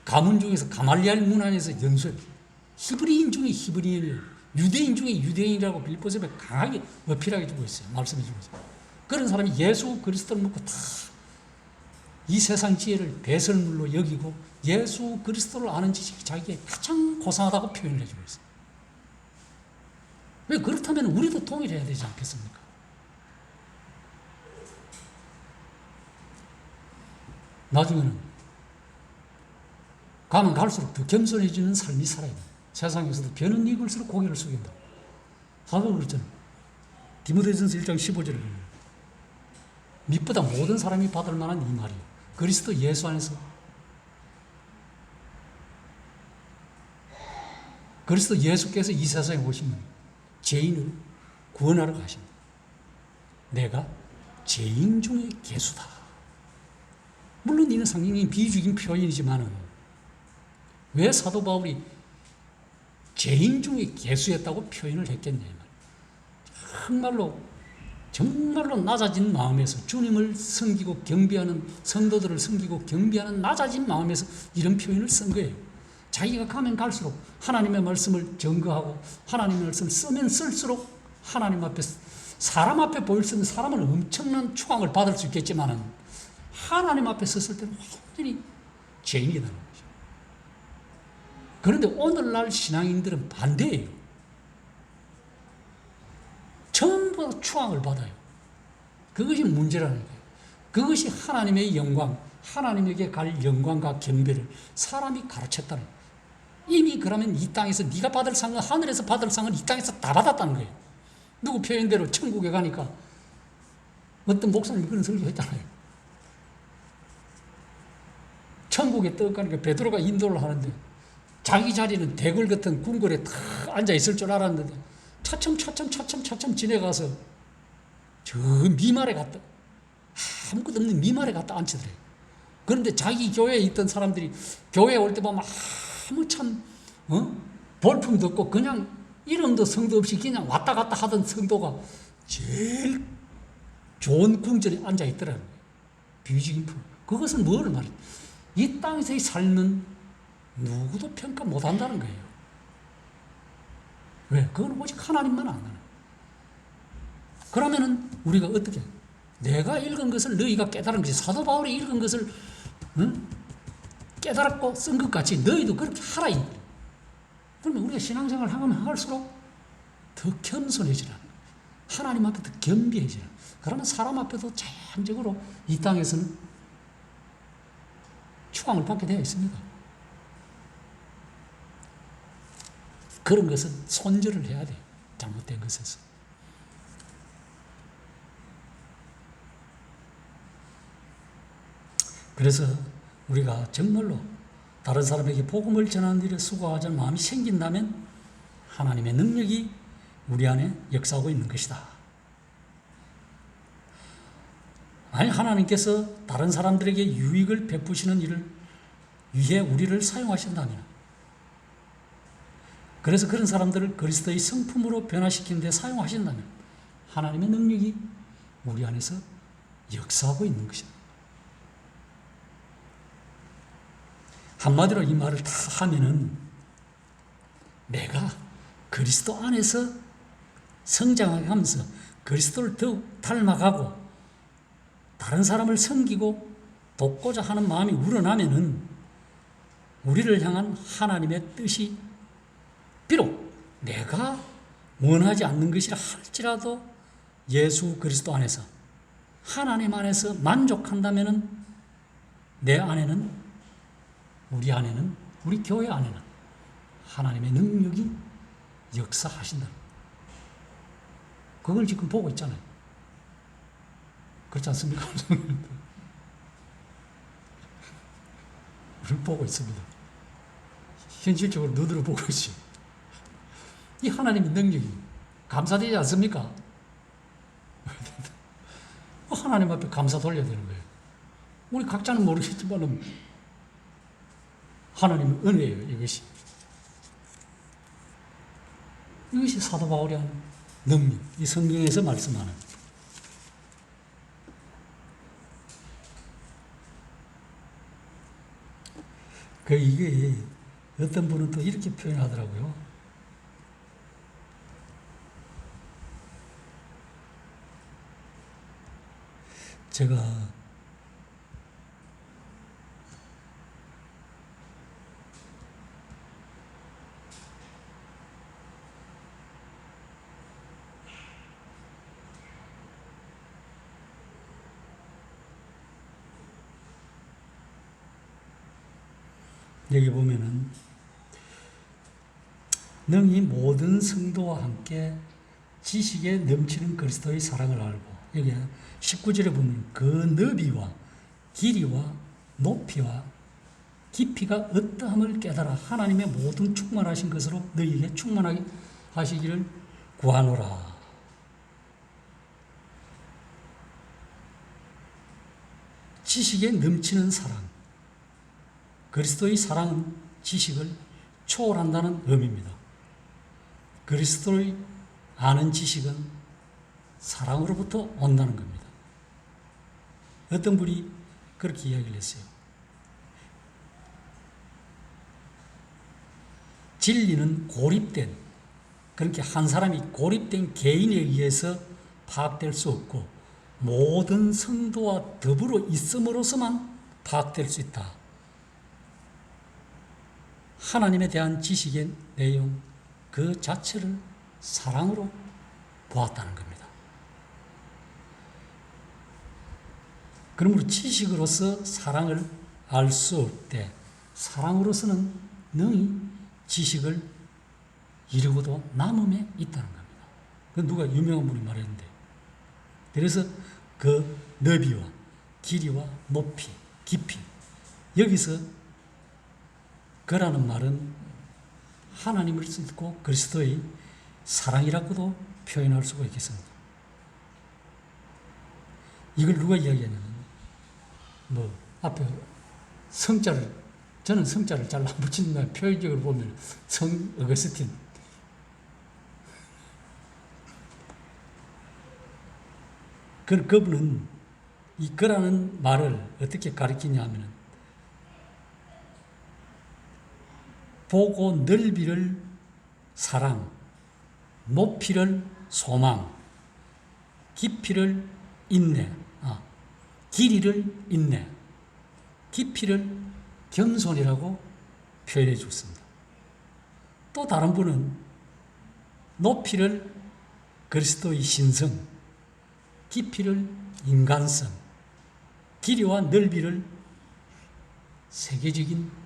가문 중에서 가말리알 문안에서 연수해 히브리인 중에 히브리인이에요. 유대인 중에 유대인이라고 빌립보서에 강하게 어필하게 주고 있어요. 말씀해 주고 있어요. 그런 사람이 예수 그리스도를 먹고 다 이 세상 지혜를 배설물로 여기고 예수 그리스도를 아는 지식이 자기에게 가장 고상하다고 표현을 해주고 있어요. 왜 그렇다면 우리도 통일해야 되지 않겠습니까? 나중에는 가면 갈수록 더 겸손해지는 삶이 살아야 돼. 세상에서도 변은 익을수록 고개를 숙인다. 사도가 그랬잖아요. 디모데전서 1장 15절에 보면 밑보다 모든 사람이 받을 만한 이 말이에요. 그리스도 예수 안에서 그리스도 예수께서 이 세상에 오시면 죄인을 구원하러 가십니다. 내가 죄인 중에 괴수다. 물론 이는 상당히 비유적인 표현이지만 왜 사도 바울이 죄인 중에 괴수였다고 표현을 했겠냐. 정말로 낮아진 마음에서 주님을 섬기고 경배하는 성도들을 섬기고 경배하는 낮아진 마음에서 이런 표현을 쓴 거예요. 자기가 가면 갈수록 하나님의 말씀을 증거하고 하나님의 말씀을 쓰면 쓸수록 하나님 앞에 사람 앞에 보일 수 있는 사람은 엄청난 추앙을 받을 수 있겠지만 하나님 앞에 섰을 때는 완전히 죄인이라는 거죠. 그런데 오늘날 신앙인들은 반대예요. 전부 추앙을 받아요. 그것이 문제라는 거예요. 그것이 하나님의 영광, 하나님에게 갈 영광과 경배를 사람이 가르쳤다는 거예요. 이미 그러면 이 땅에서 네가 받을 상은 하늘에서 받을 상은 이 땅에서 다 받았다는 거예요. 누구 표현대로 천국에 가니까 어떤 목사님이 그런 설교했잖아요. 천국에 떠가니까 베드로가 인도를 하는데 자기 자리는 대궐 같은 궁궐에 다 앉아 있을 줄 알았는데 차츰 지내가서 저 미말에 갔다 아무것도 없는 미말에 갔다 앉히더래요. 그런데 자기 교회에 있던 사람들이 교회에 올 때 보면 아무 참 볼품도 없고 그냥 이름도 성도 없이 그냥 왔다 갔다 하던 성도가 제일 좋은 궁전에 앉아 있더라고요. 비유적인 품. 그것은 뭐를 말해요? 이 땅에서의 삶은 누구도 평가 못한다는 거예요. 왜? 그건 오직 하나님만 아는. 그러면은 우리가 어떻게? 내가 읽은 것을 너희가 깨달은 것이 사도 바울이 읽은 것을 깨달았고 쓴 것 같이 너희도 그렇게 하라. 그러면 우리가 신앙생활을 하면 할수록 더 겸손해지라는 거예요. 하나님 앞에 더 겸비해지라는 거예요. 그러면 사람 앞에도 자연적으로 이 땅에서는 추앙을 받게 되어 있습니다. 그런 것은 손절을 해야 돼요. 잘못된 것에서. 그래서 우리가 정말로 다른 사람에게 복음을 전하는 일에 수고하자는 마음이 생긴다면 하나님의 능력이 우리 안에 역사하고 있는 것이다. 아니, 하나님께서 다른 사람들에게 유익을 베푸시는 일을 위해 우리를 사용하신다면, 그래서 그런 사람들을 그리스도의 성품으로 변화시키는 데 사용하신다면 하나님의 능력이 우리 안에서 역사하고 있는 것이다. 한마디로 이 말을 다 하면은 내가 그리스도 안에서 성장하면서 그리스도를 더욱 닮아가고 다른 사람을 섬기고 돕고자 하는 마음이 우러나면은 우리를 향한 하나님의 뜻이 비록 내가 원하지 않는 것이라 할지라도 예수 그리스도 안에서 하나님 안에서 만족한다면은 내 안에는, 우리 안에는, 우리 교회 안에는 하나님의 능력이 역사하신다. 그걸 지금 보고 있잖아요. 그렇지 않습니까? 우리는 보고 있습니다. 현실적으로 눈으로 보고 있어요. 이 하나님의 능력이 감사되지 않습니까? 하나님 앞에 감사 돌려야 되는 거예요. 우리 각자는 모르겠지만 하나님의 은혜예요, 이것이. 이것이 사도 바울이 하는 능력, 이 성경에서 말씀하는. 이게 어떤 분은 또 이렇게 표현하더라고요. 제가 여기 보면은 능히 모든 성도와 함께 지식에 넘치는 그리스도의 사랑을 알고, 여기 19절에 보면 그 너비와 길이와 높이와 깊이가 어떠함을 깨달아 하나님의 모든 충만하신 것으로 너희에게 충만하게 하시기를 구하노라. 지식에 넘치는 사랑. 그리스도의 사랑은 지식을 초월한다는 의미입니다. 그리스도를 아는 지식은 사랑으로부터 온다는 겁니다. 어떤 분이 그렇게 이야기를 했어요. 진리는 고립된, 그렇게 한 사람이 고립된 개인에 의해서 파악될 수 없고 모든 성도와 더불어 있음으로서만 파악될 수 있다. 하나님에 대한 지식의 내용 그 자체를 사랑으로 보았다는 겁니다. 그러므로 지식으로서 사랑을 알 수 없되 사랑으로서는 능히 지식을 이루고도 남음에 있다는 겁니다. 그 누가 유명한 분이 말했는데, 그래서 그 너비와 길이와 높이, 깊이, 여기서 그라는 말은 하나님을 쓰고 그리스도의 사랑이라고도 표현할 수가 있겠습니다. 이걸 누가 이야기하냐면, 앞에 성자를, 저는 성자를 잘 안 붙이는 표현적으로 보면 성 어거스틴. 그분은 이 그라는 말을 어떻게 가리키냐 하면, 보고 넓이를 사랑, 높이를 소망, 깊이를 인내, 길이를 인내, 깊이를 겸손이라고 표현해 줬습니다. 또 다른 분은 높이를 그리스도의 신성, 깊이를 인간성, 길이와 넓이를 세계적인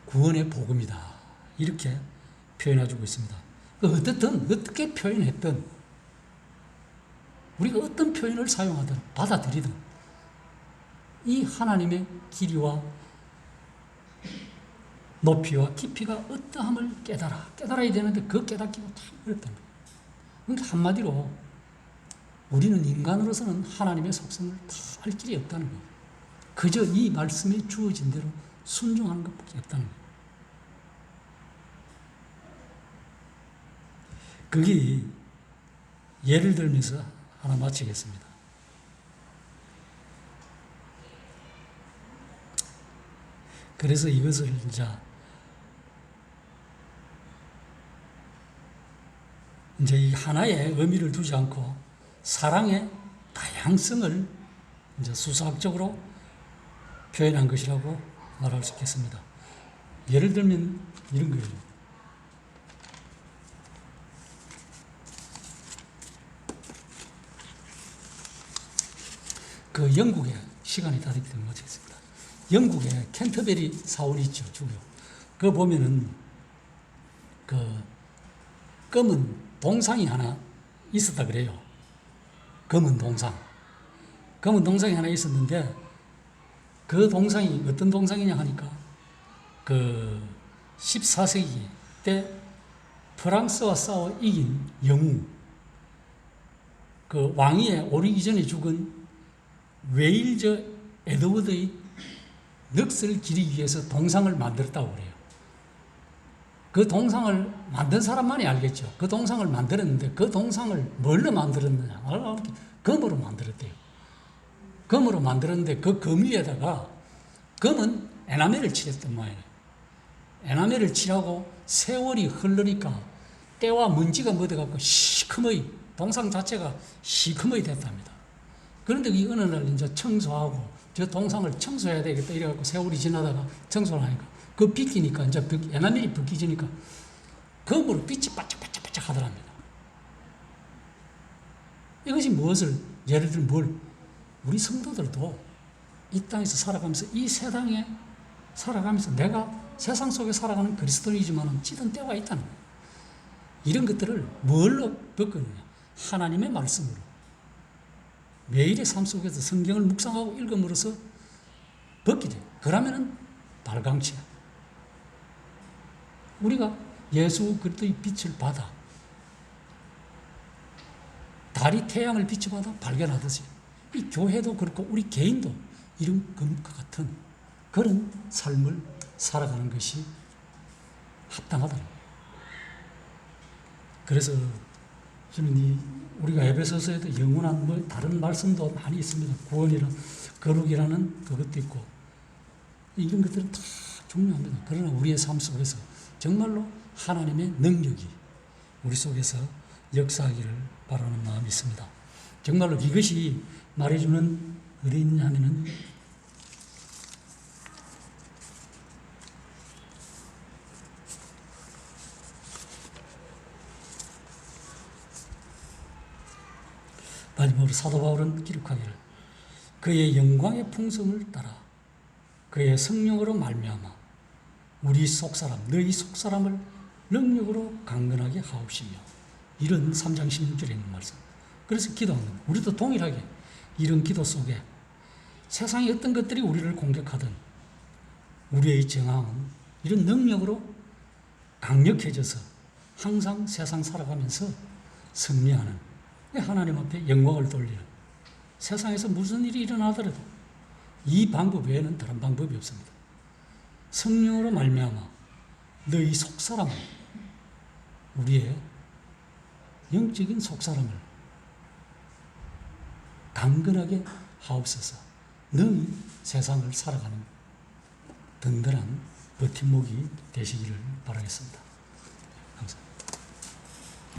구원의 복음이다. 이렇게 표현해주고 있습니다. 어떻든 어떻게 표현했든 우리가 어떤 표현을 사용하든 받아들이든 이 하나님의 길이와 높이와 깊이가 어떠함을 깨달아야 되는데 그 깨닫기가 참 어렵다는 거예요. 그러니까 한마디로 우리는 인간으로서는 하나님의 속성을 다 알 길이 없다는 거예요. 그저 이 말씀에 주어진 대로 순종하는 것밖에 없다는 거예요. 그게 예를 들면서 하나 마치겠습니다. 그래서 이것을 이제 이 하나의 의미를 두지 않고 사랑의 다양성을 이제 수사학적으로 표현한 것이라고 말할 수 있겠습니다. 예를 들면 이런 거예요. 그 영국에 시간이 다 됐기 때문에 마치겠습니다. 영국에 캔터베리 사원이 있죠, 주교. 그거 보면은 그 검은 동상이 하나 있었다 그래요. 검은 동상. 검은 동상이 하나 있었는데 그 동상이 어떤 동상이냐 하니까 그 14세기 때 프랑스와 싸워 이긴 영웅, 그 왕위에 오르기 전에 죽은 웨일즈 에드워드의 넋을 기리기 위해서 동상을 만들었다고 그래요. 그 동상을 만든 사람만이 알겠죠. 그 동상을 만들었는데 그 동상을 뭘로 만들었느냐? 금으로 만들었대요. 금으로 만들었는데 그 금 위에다가 금은 에나멜을 칠했단 말이에요. 에나멜을 칠하고 세월이 흐르니까 때와 먼지가 묻어갖고 시커머이 동상 자체가 시커머이 됐답니다. 그런데 이 어느 날 이제 청소하고 저 동상을 청소해야 되겠다 이래갖고 세월이 지나다가 청소를 하니까 그 비키니까 이제 에나멜이 벗기지니까 금으로 빛이 반짝반짝반짝 하더랍니다. 이것이 무엇을 예를 들면 우리 성도들도 이 땅에서 살아가면서 이 세상에 살아가면서 내가 세상 속에 살아가는 그리스도인이지만 찌든 때가 있다는 거예요. 이런 것들을 뭘로 벗거느냐? 하나님의 말씀으로. 매일의 삶 속에서 성경을 묵상하고 읽음으로써 벗기죠. 그러면은 발광체야. 우리가 예수 그리스도의 빛을 받아 달이 태양을 빛을 받아 발견하듯이 이 교회도 그렇고 우리 개인도 이런 것과 같은 그런 삶을 살아가는 것이 합당하다는 거예요. 그래서 저는 우리가 에베소서에도 영원한 다른 말씀도 많이 있습니다. 구원이란 거룩이라는 그것도 있고 이런 것들은 다 중요합니다. 그러나 우리의 삶 속에서 정말로 하나님의 능력이 우리 속에서 역사하기를 바라는 마음이 있습니다. 정말로 이것이 말해주는 어디 있느냐 하면은 마지막으로 사도 바울은 기록하기를 그의 영광의 풍성을 따라 그의 성령으로 말미암아 우리 속사람 너희 속사람을 능력으로 강건하게 하옵시며 이런 3장 16절에 있는 말씀. 그래서 기도하는 겁니다. 우리도 동일하게 이런 기도 속에 세상의 어떤 것들이 우리를 공격하든 우리의 정황은 이런 능력으로 강력해져서 항상 세상 살아가면서 승리하는 하나님 앞에 영광을 돌리는 세상에서 무슨 일이 일어나더라도 이 방법 외에는 다른 방법이 없습니다. 성령으로 말미암아 너희 속사람을 우리의 영적인 속사람을 강건하게 하옵소서. 너희 세상을 살아가는 든든한 버팀목이 되시기를 바라겠습니다. 감사합니다.